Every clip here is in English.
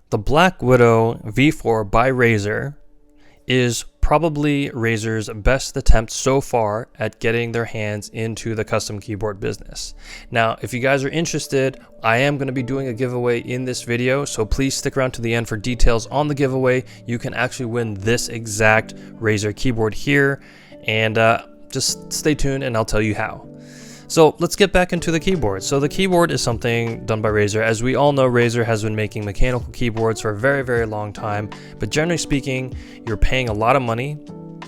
The Black Widow V4 by Razer is probably Razer's best attempt so far at getting their hands into the custom keyboard business. Now, if you guys are interested, I am going to be doing a giveaway in this video, so please stick around to the end for details on the giveaway. You can actually win this exact Razer keyboard here, and just stay tuned and I'll tell you how. So let's get back into the keyboard. So the keyboard is something done by Razer. As we all know, Razer has been making mechanical keyboards for a very, very long time. But generally speaking, you're paying a lot of money,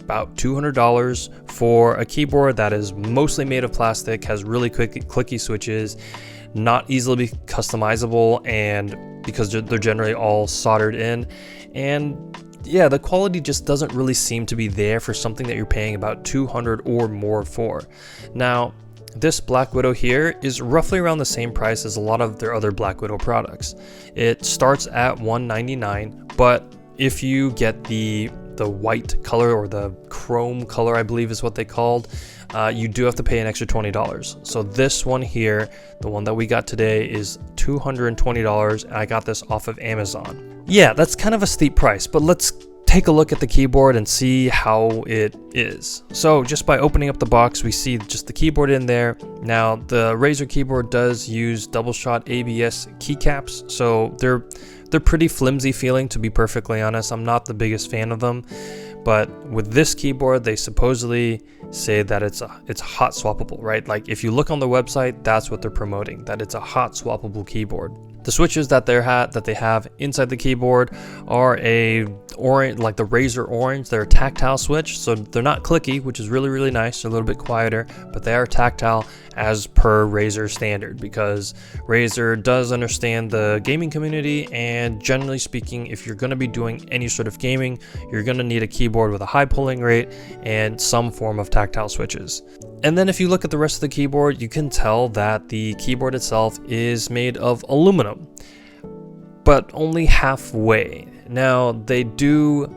about $200 for a keyboard that is mostly made of plastic, has really quick clicky switches, not easily customizable, and because they're generally all soldered in. And yeah, the quality just doesn't really seem to be there for something that you're paying about $200 or more for. Now, this Black Widow here is roughly around the same price as a lot of their other Black Widow products. It starts at $199, but if you get the white color, or the chrome color I believe is what they called, you do have to pay an extra $20. So this one here, the one that we got today, is $220, and I got this off of Amazon. Yeah, that's kind of a steep price, but let's take a look at the keyboard and see how it is. So just by opening up the box, we see just the keyboard in there. Now the Razer keyboard does use double shot ABS keycaps, so they're pretty flimsy feeling, to be perfectly honest. I'm not the biggest fan of them, but with this keyboard, they supposedly say that it's hot swappable, right? Like if you look on the website, that's what they're promoting, that it's a hot swappable keyboard. The switches that they have inside the keyboard are a orange, like the Razer Orange. They're a tactile switch, so they're not clicky, which is really, really nice. They're a little bit quieter, but they are tactile as per Razer standard, because Razer does understand the gaming community, and generally speaking, if you're going to be doing any sort of gaming, you're going to need a keyboard with a high polling rate and some form of tactile switches. And then if you look at the rest of the keyboard, you can tell that the keyboard itself is made of aluminum, but only halfway. Now they do,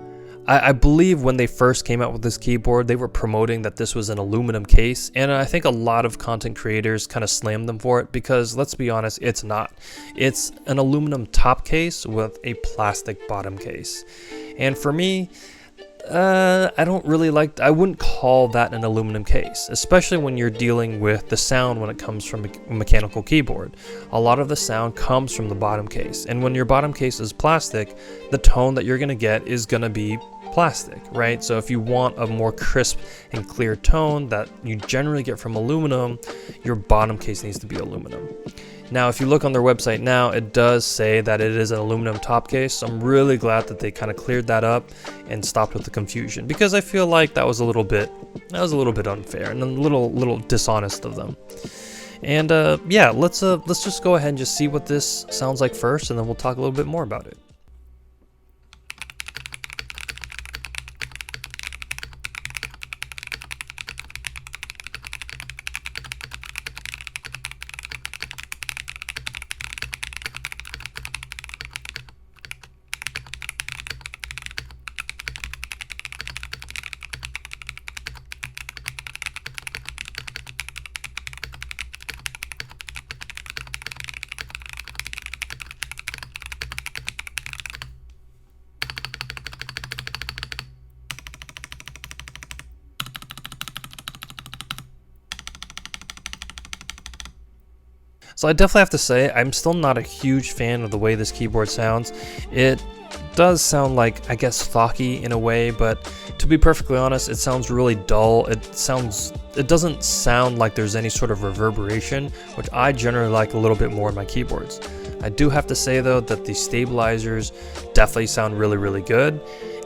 I believe when they first came out with this keyboard, they were promoting that this was an aluminum case, and I think a lot of content creators kind of slammed them for it, because let's be honest, it's not. It's an aluminum top case with a plastic bottom case. And for me, I don't really I wouldn't call that an aluminum case, especially when you're dealing with the sound when it comes from a mechanical keyboard. A lot of the sound comes from the bottom case, and when your bottom case is plastic, the tone that you're going to get is going to be plastic, right? So if you want a more crisp and clear tone that you generally get from aluminum, your bottom case needs to be aluminum. Now, if you look on their website now, it does say that it is an aluminum top case. So I'm really glad that they kind of cleared that up and stopped with the confusion, because I feel like that was a little bit unfair and a little dishonest of them. And yeah, let's just go ahead and just see what this sounds like first, and then we'll talk a little bit more about it. So I definitely have to say, I'm still not a huge fan of the way this keyboard sounds. It does sound like, I guess, thocky in a way, but to be perfectly honest, it sounds really dull. It doesn't sound like there's any sort of reverberation, which I generally like a little bit more in my keyboards. I do have to say though that the stabilizers definitely sound really, really good,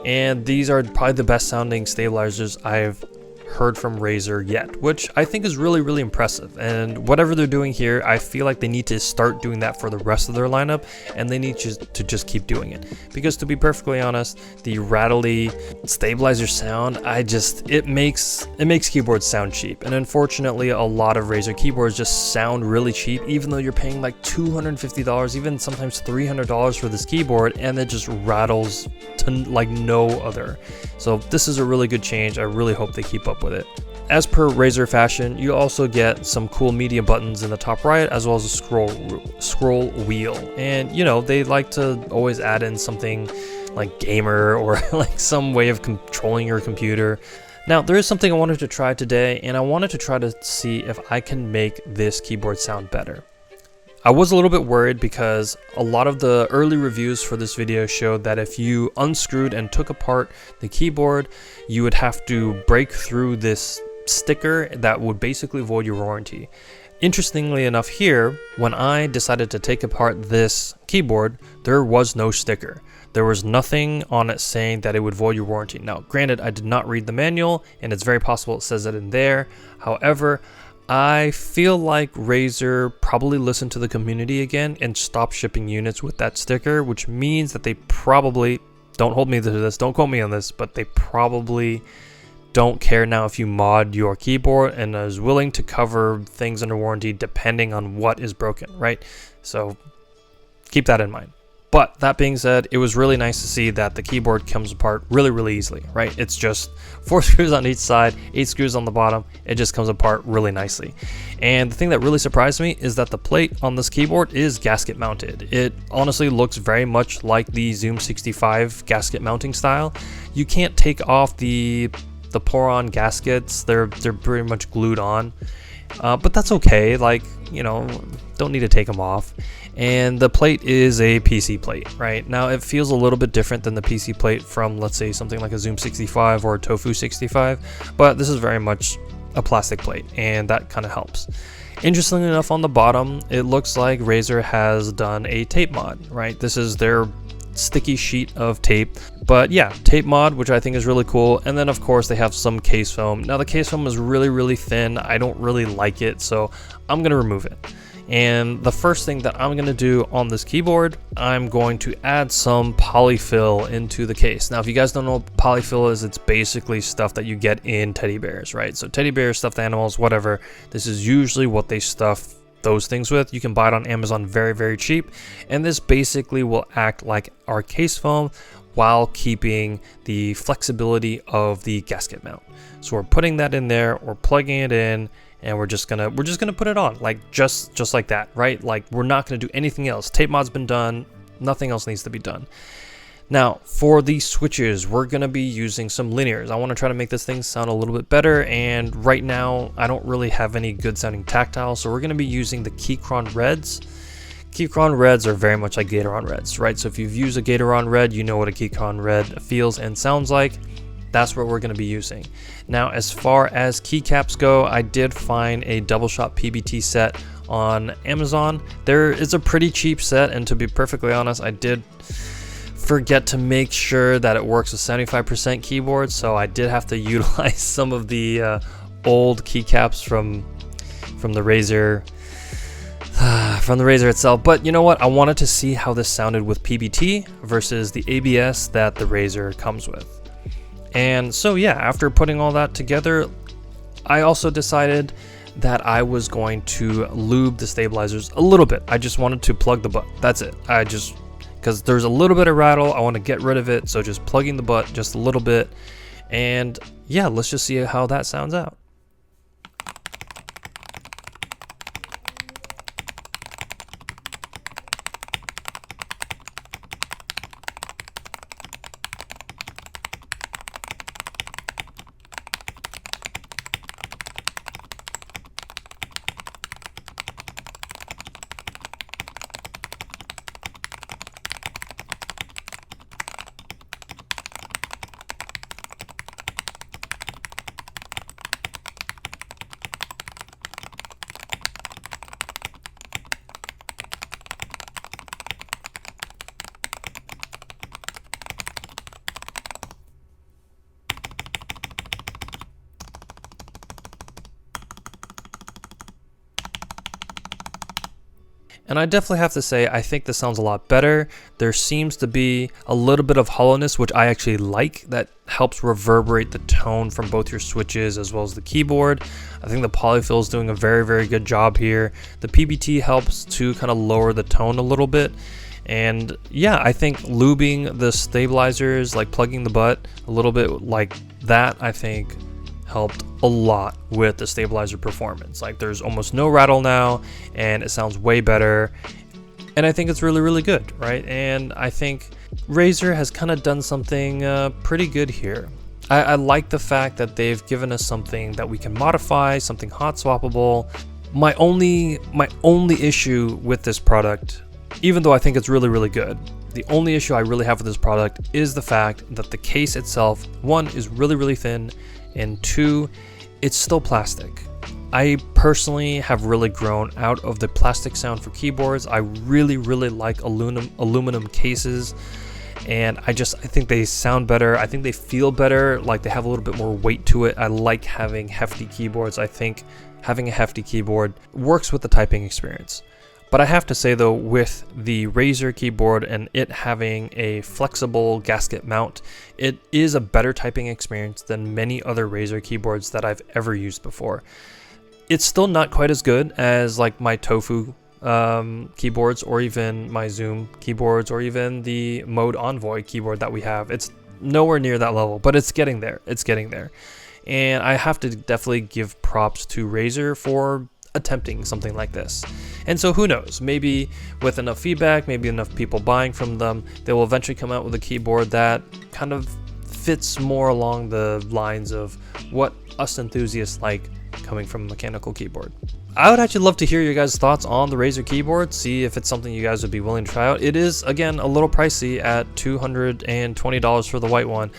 and these are probably the best sounding stabilizers I've heard from Razer yet, which I think is really, really impressive. And whatever they're doing here, I feel like they need to start doing that for the rest of their lineup, and they need to just keep doing it. Because to be perfectly honest, the rattly stabilizer sound, it makes keyboards sound cheap. And unfortunately, a lot of Razer keyboards just sound really cheap, even though you're paying like $250, even sometimes $300 for this keyboard, and it just rattles to like no other. So this is a really good change. I really hope they keep up with it. as per Razer fashion, you also get some cool media buttons in the top right, as well as a scroll wheel. And you know, they like to always add in something like gamer or like some way of controlling your computer. Now, there is something I wanted to try today, and I wanted to try to see if I can make this keyboard sound better. I was a little bit worried because a lot of the early reviews for this video showed that if you unscrewed and took apart the keyboard, you would have to break through this sticker that would basically void your warranty. Interestingly enough here, when I decided to take apart this keyboard, there was no sticker. There was nothing on it saying that it would void your warranty. Now, granted, I did not read the manual, and it's very possible it says that in there. However, I feel like Razer probably listened to the community again and stopped shipping units with that sticker, which means that they probably, don't hold me to this, don't quote me on this, but they probably don't care now if you mod your keyboard and is willing to cover things under warranty depending on what is broken, right? So keep that in mind. But that being said, it was really nice to see that the keyboard comes apart really easily, right? It's just 4 screws on each side, 8 screws on the bottom. It just comes apart really nicely. And the thing that really surprised me is that the plate on this keyboard is gasket mounted. It honestly looks very much like the Zoom 65 gasket mounting style. You can't take off the pour-on gaskets. They're pretty much glued on. But that's okay, like, you know, don't need to take them off. And the plate is a PC plate, right? Now it feels a little bit different than the PC plate from, let's say, something like a Zoom 65 or a Tofu 65, but this is very much a plastic plate, and that kind of helps. Interestingly enough, on the bottom, it looks like Razer has done a tape mod, right? This is their sticky sheet of tape, but yeah, tape mod, which I think is really cool. And then of course they have some case foam. Now the case foam is really thin. I don't really like it, so I'm gonna remove it. And the first thing that I'm going to do on this keyboard, I'm going to add some polyfill into the case. Now, if you guys don't know what polyfill is, it's basically stuff that you get in teddy bears, right? So teddy bears, stuffed animals, whatever. This is usually what they stuff those things with. You can buy it on Amazon very cheap. And this basically will act like our case foam while keeping the flexibility of the gasket mount. So we're putting that in there, we're plugging it in, and we're just gonna put it on, like just like that, right? Like, we're not gonna do anything else. Tape mod's been done, nothing else needs to be done. Now, for the switches, we're gonna be using some linears. I want to try to make this thing sound a little bit better, and right now I don't really have any good sounding tactile, so we're gonna be using the Keychron Reds. Keychron Reds are very much like Gateron Reds, right? So if you've used a Gateron Red, you know what a Keychron Red feels and sounds like. That's what we're going to be using. Now, as far as keycaps go, I did find a double shot PBT set on Amazon. There is a pretty cheap set, and to be perfectly honest, I did forget to make sure that it works with 75% keyboards, so I did have to utilize some of the old keycaps from the Razer. From the Razer itself. But you know what? I wanted to see how this sounded with PBT versus the ABS that the Razer comes with. And so yeah, after putting all that together, I also decided that I was going to lube the stabilizers a little bit. I just wanted to plug the butt. That's it. Because there's a little bit of rattle, I want to get rid of it. So just plugging the butt just a little bit. And yeah, let's just see how that sounds out. And I definitely have to say, I think this sounds a lot better. There seems to be a little bit of hollowness, which I actually like, that helps reverberate the tone from both your switches as well as the keyboard. I think the polyfill is doing a very good job here. The PBT helps to kind of lower the tone a little bit. And yeah, I think lubing the stabilizers, like plugging the butt a little bit like that, I think helped a lot with the stabilizer performance. Like, there's almost no rattle now, and it sounds way better. And I think it's really, really good, right? And I think Razer has kind of done something pretty good here. I like the fact that they've given us something that we can modify, something hot swappable. My only issue with this product, even though I think it's really, really good, the only issue I really have with this product is the fact that the case itself, one, is really, really thin, and two, it's still plastic. I personally have really grown out of the plastic sound for keyboards. I really, really like aluminum cases, and I think they sound better. I think they feel better, like they have a little bit more weight to it. I like having hefty keyboards. I think having a hefty keyboard works with the typing experience. But I have to say though, with the Razer keyboard and it having a flexible gasket mount, it is a better typing experience than many other Razer keyboards that I've ever used before. It's still not quite as good as like my Tofu keyboards, or even my Zoom keyboards, or even the Mode Envoy keyboard that we have. It's nowhere near that level, but it's getting there. It's getting there. And I have to definitely give props to Razer for attempting something like this. And so who knows, maybe with enough feedback, maybe enough people buying from them, they will eventually come out with a keyboard that kind of fits more along the lines of what us enthusiasts like coming from a mechanical keyboard. I would actually love to hear your guys' thoughts on the Razer keyboard, see if it's something you guys would be willing to try out. It is, again, a little pricey at $220 for the white one,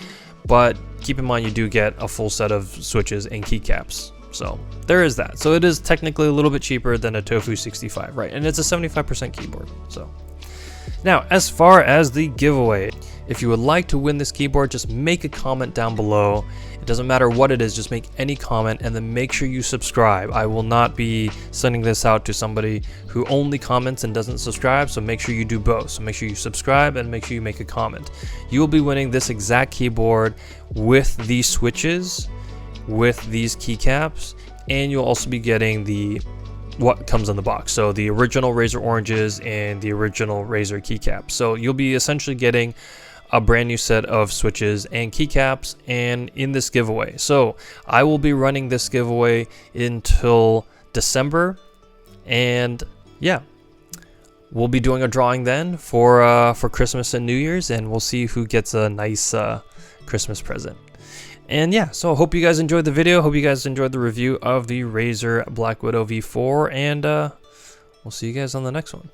but keep in mind you do get a full set of switches and keycaps. So there is that. So it is technically a little bit cheaper than a Tofu 65, right? And it's a 75% keyboard. So now, as far as the giveaway, if you would like to win this keyboard, just make a comment down below. It doesn't matter what it is, just make any comment, and then make sure you subscribe. I will not be sending this out to somebody who only comments and doesn't subscribe, so make sure you do both. So make sure you subscribe and make sure you make a comment. You will be winning this exact keyboard with these switches, with these keycaps, and you'll also be getting what comes in the box. So the original Razer oranges and the original Razer keycaps. So you'll be essentially getting a brand new set of switches and keycaps and in this giveaway. So I will be running this giveaway until December, and yeah, we'll be doing a drawing then for Christmas and New Year's, and we'll see who gets a nice Christmas present. And yeah, so I hope you guys enjoyed the video. Hope you guys enjoyed the review of the Razer Black Widow V4, and we'll see you guys on the next one.